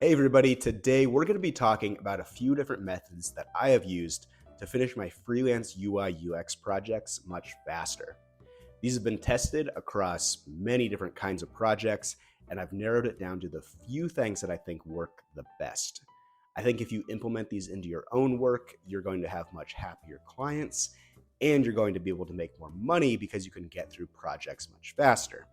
Hey everybody, today we're going to be talking about a few different methods that I have used to finish my freelance UI UX projects much faster. These have been tested across many different kinds of projects, and I've narrowed it down to the few things that I think work the best. I think if you implement these into your own work, you're going to have much happier clients, and you're going to be able to make more money because you can get through projects much faster.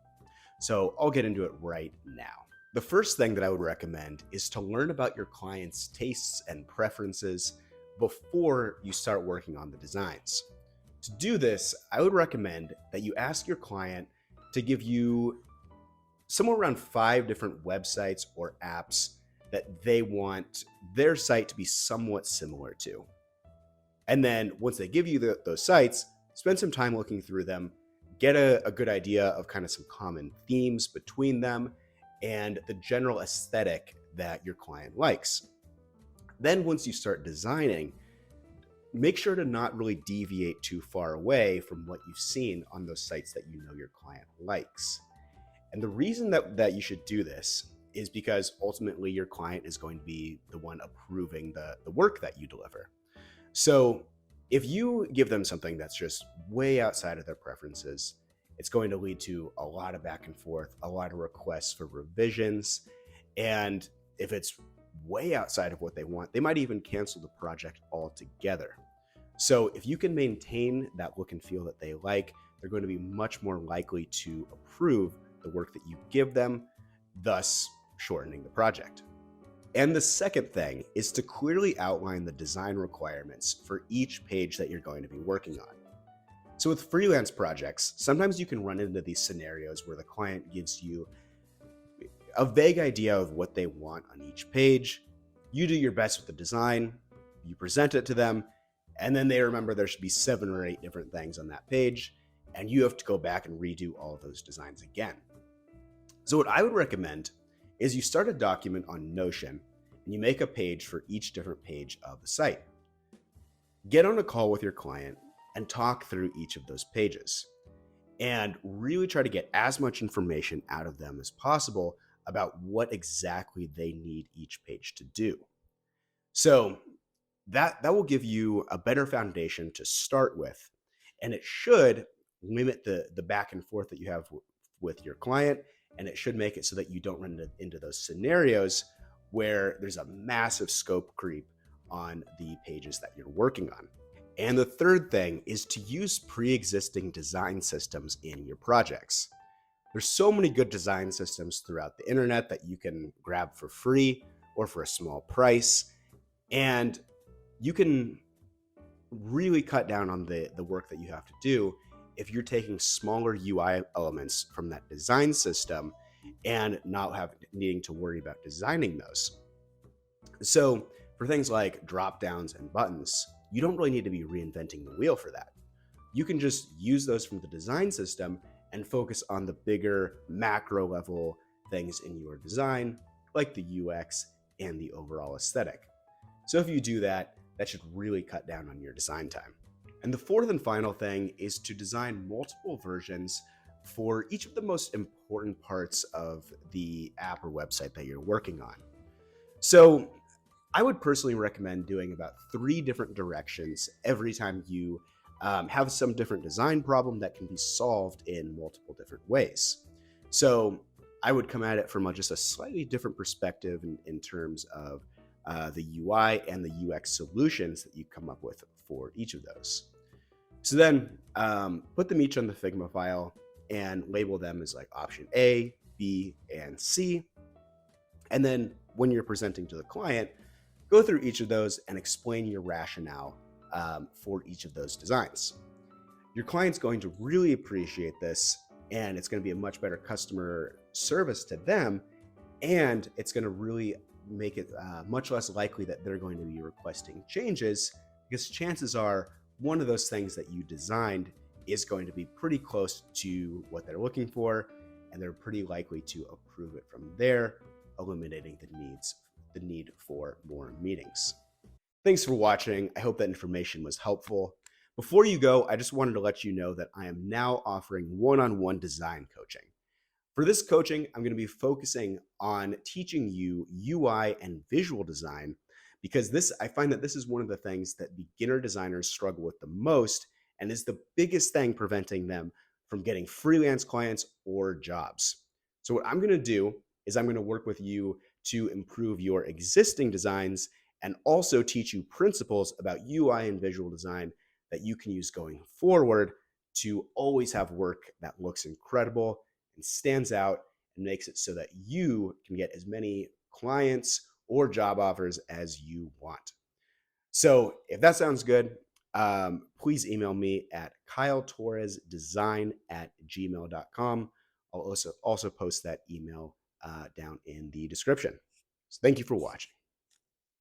So I'll get into it right now. The first thing that I would recommend is to learn about your client's tastes and preferences before you start working on the designs. To do this, I would recommend that you ask your client to give you somewhere around 5 different websites or apps that they want their site to be somewhat similar to. And then once they give you those sites, spend some time looking through them, get a good idea of kind of some common themes between them and the general aesthetic that your client likes. Then once you start designing, make sure to not really deviate too far away from what you've seen on those sites that you know your client likes. And the reason that you should do this is because ultimately your client is going to be the one approving the work that you deliver. So if you give them something that's just way outside of their preferences, it's going to lead to a lot of back and forth, a lot of requests for revisions. And if it's way outside of what they want, they might even cancel the project altogether. So if you can maintain that look and feel that they like, they're going to be much more likely to approve the work that you give them, thus shortening the project. And the second thing is to clearly outline the design requirements for each page that you're going to be working on. So with freelance projects, sometimes you can run into these scenarios where the client gives you a vague idea of what they want on each page. You do your best with the design, you present it to them, and then they remember there should be 7 or 8 different things on that page, and you have to go back and redo all of those designs again. So what I would recommend is you start a document on Notion and you make a page for each different page of the site. Get on a call with your client and talk through each of those pages and really try to get as much information out of them as possible about what exactly they need each page to do. So that will give you a better foundation to start with, and it should limit the back and forth that you have with your client, and it should make it so that you don't run into those scenarios where there's a massive scope creep on the pages that you're working on. And the third thing is to use pre-existing design systems in your projects. There's so many good design systems throughout the internet that you can grab for free or for a small price. And you can really cut down on the work that you have to do if you're taking smaller UI elements from that design system and not needing to worry about designing those. So for things like drop downs and buttons, you don't really need to be reinventing the wheel for that. You can just use those from the design system and focus on the bigger macro level things in your design, like the UX and the overall aesthetic. So if you do that, that should really cut down on your design time. And the fourth and final thing is to design multiple versions for each of the most important parts of the app or website that you're working on. So I would personally recommend doing about 3 different directions every time you have some different design problem that can be solved in multiple different ways. So I would come at it from just a slightly different perspective in terms of the UI and the UX solutions that you come up with for each of those. So then put them each on the Figma file and label them as like option A, B, and C. And then when you're presenting to the client, go through each of those and explain your rationale for each of those designs. Your client's going to really appreciate this, and it's going to be a much better customer service to them, and it's going to really make it much less likely that they're going to be requesting changes, because chances are one of those things that you designed is going to be pretty close to what they're looking for, and they're pretty likely to approve it from there, eliminating the need for more meetings. Thanks for watching. I hope that information was helpful. Before you go, I just wanted to let you know that I am now offering one-on-one design coaching. For this coaching, I'm going to be focusing on teaching you UI and visual design because I find that this is one of the things that beginner designers struggle with the most and is the biggest thing preventing them from getting freelance clients or jobs. So, what I'm going to do is I'm going to work with you to improve your existing designs and also teach you principles about UI and visual design that you can use going forward to always have work that looks incredible and stands out and makes it so that you can get as many clients or job offers as you want. So if that sounds good, please email me at kyletorresdesign@gmail.com. I'll also post that email down in the description. So thank you for watching.